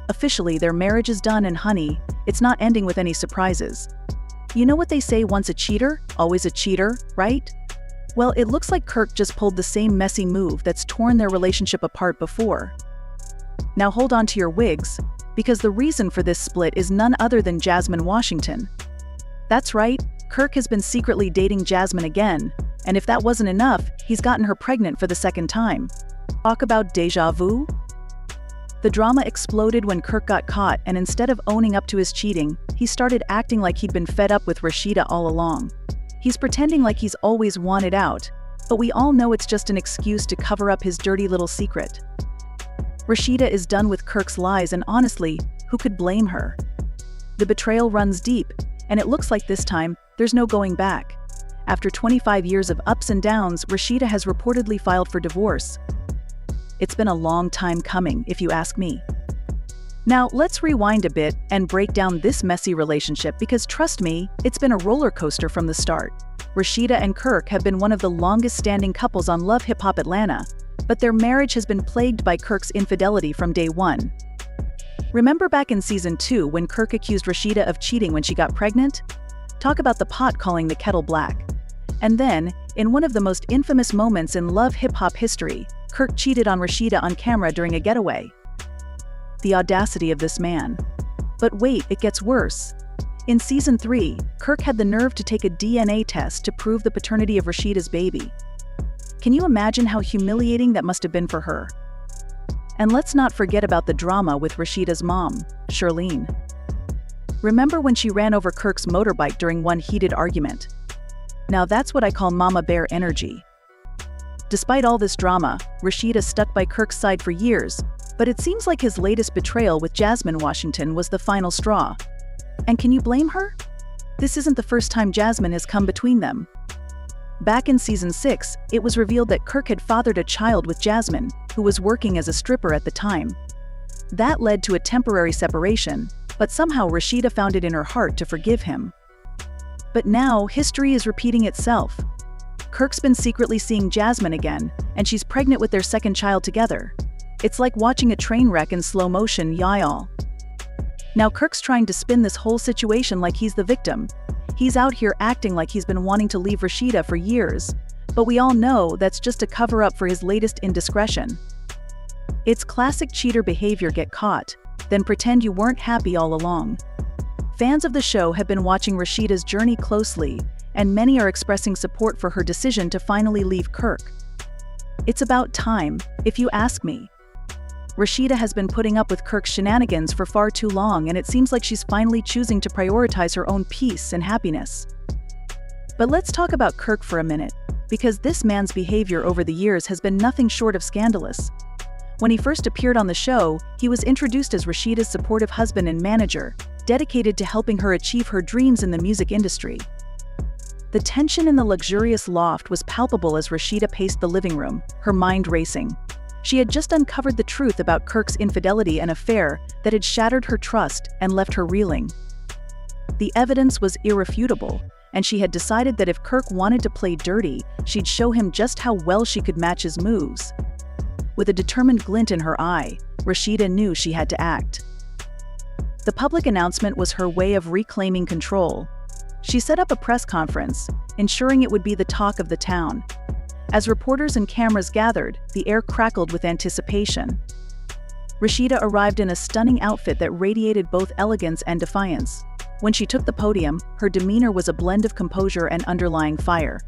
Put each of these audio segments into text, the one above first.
Officially, their marriage is done, and honey, it's not ending with any surprises. You know what they say, once a cheater, always a cheater, right? Well, it looks like Kirk just pulled the same messy move that's torn their relationship apart before. Now hold on to your wigs, because the reason for this split is none other than Jasmine Washington. That's right, Kirk has been secretly dating Jasmine again, and if that wasn't enough, he's gotten her pregnant for the second time. Talk about déjà vu? The drama exploded when Kirk got caught, and instead of owning up to his cheating, he started acting like he'd been fed up with Rasheeda all along. He's pretending like he's always wanted out, but we all know it's just an excuse to cover up his dirty little secret. Rasheeda is done with Kirk's lies, and honestly, who could blame her? The betrayal runs deep, and it looks like this time, there's no going back. After 25 years of ups and downs, Rasheeda has reportedly filed for divorce. It's been a long time coming, if you ask me. Now, let's rewind a bit and break down this messy relationship, because trust me, it's been a roller coaster from the start. Rasheeda and Kirk have been one of the longest-standing couples on Love Hip Hop Atlanta, but their marriage has been plagued by Kirk's infidelity from day one. Remember back in season 2 when Kirk accused Rasheeda of cheating when she got pregnant? Talk about the pot calling the kettle black. And then, in one of the most infamous moments in Love Hip Hop history, Kirk cheated on Rasheeda on camera during a getaway. The audacity of this man. But wait, it gets worse. In season 3, Kirk had the nerve to take a DNA test to prove the paternity of Rasheeda's baby. Can you imagine how humiliating that must have been for her? And let's not forget about the drama with Rasheeda's mom, Charlene. Remember when she ran over Kirk's motorbike during one heated argument? Now that's what I call mama bear energy. Despite all this drama, Rasheeda stuck by Kirk's side for years, but it seems like his latest betrayal with Jasmine Washington was the final straw. And can you blame her? This isn't the first time Jasmine has come between them. Back in season 6, it was revealed that Kirk had fathered a child with Jasmine, who was working as a stripper at the time. That led to a temporary separation, but somehow Rasheeda found it in her heart to forgive him. But now, history is repeating itself. Kirk's been secretly seeing Jasmine again, and she's pregnant with their second child together. It's like watching a train wreck in slow motion, y'all. Now Kirk's trying to spin this whole situation like he's the victim. He's out here acting like he's been wanting to leave Rasheeda for years, but we all know that's just a cover-up for his latest indiscretion. It's classic cheater behavior: get caught, then pretend you weren't happy all along. Fans of the show have been watching Rasheeda's journey closely, and many are expressing support for her decision to finally leave Kirk. It's about time, if you ask me. Rasheeda has been putting up with Kirk's shenanigans for far too long, and it seems like she's finally choosing to prioritize her own peace and happiness. But let's talk about Kirk for a minute, because this man's behavior over the years has been nothing short of scandalous. When he first appeared on the show, he was introduced as Rasheeda's supportive husband and manager, dedicated to helping her achieve her dreams in the music industry. The tension in the luxurious loft was palpable as Rasheeda paced the living room, her mind racing. She had just uncovered the truth about Kirk's infidelity and affair that had shattered her trust and left her reeling. The evidence was irrefutable, and she had decided that if Kirk wanted to play dirty, she'd show him just how well she could match his moves. With a determined glint in her eye, Rasheeda knew she had to act. The public announcement was her way of reclaiming control. She set up a press conference, ensuring it would be the talk of the town. As reporters and cameras gathered, the air crackled with anticipation. Rasheeda arrived in a stunning outfit that radiated both elegance and defiance. When she took the podium, her demeanor was a blend of composure and underlying fire.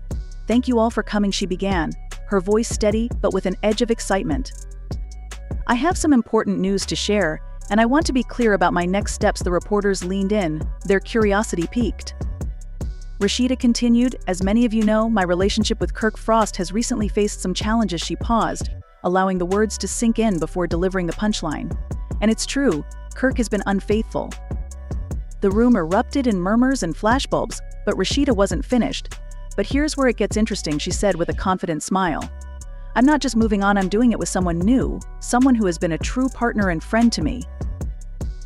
"Thank you all for coming," she began, her voice steady but with an edge of excitement. "I have some important news to share, and I want to be clear about my next steps." The reporters leaned in, their curiosity piqued. Rasheeda continued, "As many of you know, my relationship with Kirk Frost has recently faced some challenges." She paused, allowing the words to sink in before delivering the punchline. "And it's true, Kirk has been unfaithful." The room erupted in murmurs and flashbulbs, but Rasheeda wasn't finished. "But here's where it gets interesting," she said with a confident smile. "I'm not just moving on, I'm doing it with someone new, someone who has been a true partner and friend to me."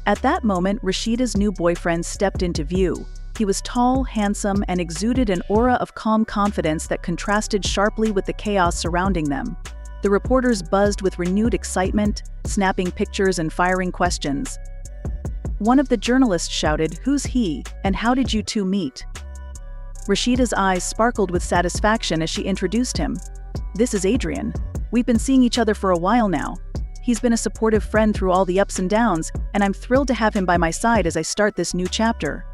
At that moment, Rasheeda's new boyfriend stepped into view. He was tall, handsome, and exuded an aura of calm confidence that contrasted sharply with the chaos surrounding them. The reporters buzzed with renewed excitement, snapping pictures and firing questions. One of the journalists shouted, "Who's he, and how did you two meet?" Rasheeda's eyes sparkled with satisfaction as she introduced him. "This is Adrian. We've been seeing each other for a while now. He's been a supportive friend through all the ups and downs, and I'm thrilled to have him by my side as I start this new chapter."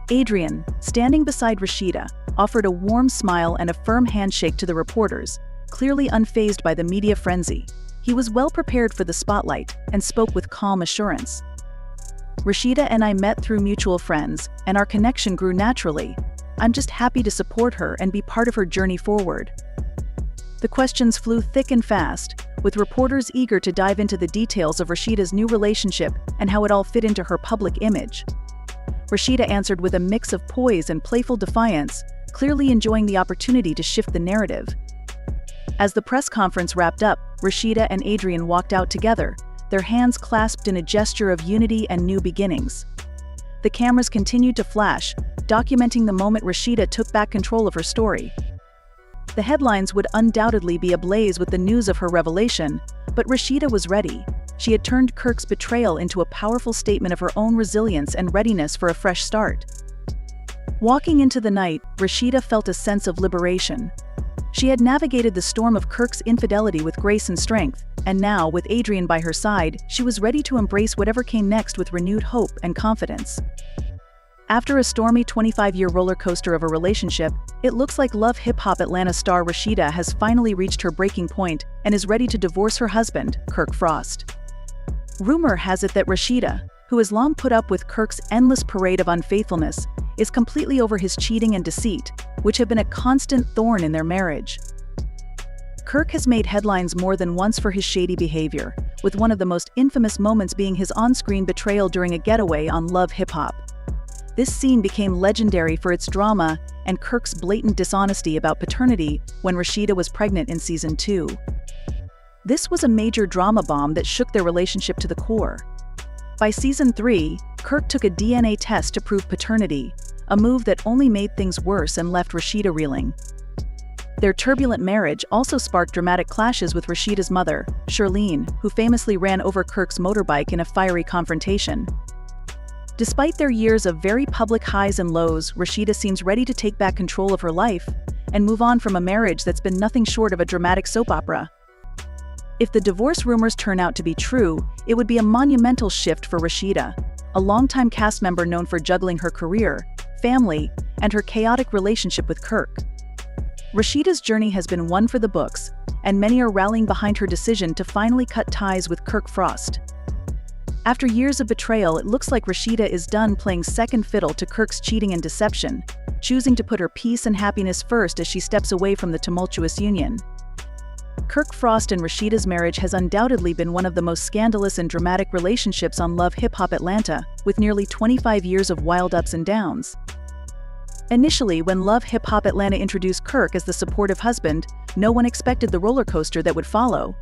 Adrian, standing beside Rasheeda, offered a warm smile and a firm handshake to the reporters, clearly unfazed by the media frenzy. He was well prepared for the spotlight and spoke with calm assurance. "Rasheeda and I met through mutual friends, and our connection grew naturally. I'm just happy to support her and be part of her journey forward." The questions flew thick and fast, with reporters eager to dive into the details of Rasheeda's new relationship and how it all fit into her public image. Rasheeda answered with a mix of poise and playful defiance, clearly enjoying the opportunity to shift the narrative. As the press conference wrapped up, Rasheeda and Adrian walked out together, their hands clasped in a gesture of unity and new beginnings. The cameras continued to flash, documenting the moment Rasheeda took back control of her story. The headlines would undoubtedly be ablaze with the news of her revelation, but Rasheeda was ready. She had turned Kirk's betrayal into a powerful statement of her own resilience and readiness for a fresh start. Walking into the night, Rasheeda felt a sense of liberation. She had navigated the storm of Kirk's infidelity with grace and strength, and now, with Adrian by her side, she was ready to embrace whatever came next with renewed hope and confidence. After a stormy 25-year roller coaster of a relationship, it looks like Love Hip Hop Atlanta star Rasheeda has finally reached her breaking point and is ready to divorce her husband, Kirk Frost. Rumor has it that Rasheeda, who has long put up with Kirk's endless parade of unfaithfulness, is completely over his cheating and deceit, which have been a constant thorn in their marriage. Kirk has made headlines more than once for his shady behavior, with one of the most infamous moments being his on-screen betrayal during a getaway on Love Hip Hop. This scene became legendary for its drama and Kirk's blatant dishonesty about paternity when Rasheeda was pregnant in season 2. This was a major drama bomb that shook their relationship to the core. By season 3, Kirk took a DNA test to prove paternity, a move that only made things worse and left Rasheeda reeling. Their turbulent marriage also sparked dramatic clashes with Rasheeda's mother, Charlene, who famously ran over Kirk's motorbike in a fiery confrontation. Despite their years of very public highs and lows, Rasheeda seems ready to take back control of her life and move on from a marriage that's been nothing short of a dramatic soap opera. If the divorce rumors turn out to be true, it would be a monumental shift for Rasheeda, a longtime cast member known for juggling her career, family, and her chaotic relationship with Kirk. Rasheeda's journey has been one for the books, and many are rallying behind her decision to finally cut ties with Kirk Frost. After years of betrayal, it looks like Rasheeda is done playing second fiddle to Kirk's cheating and deception, choosing to put her peace and happiness first as she steps away from the tumultuous union. Kirk Frost and Rasheeda's marriage has undoubtedly been one of the most scandalous and dramatic relationships on Love Hip Hop Atlanta, with nearly 25 years of wild ups and downs. Initially, when Love Hip Hop Atlanta introduced Kirk as the supportive husband, no one expected the roller coaster that would follow.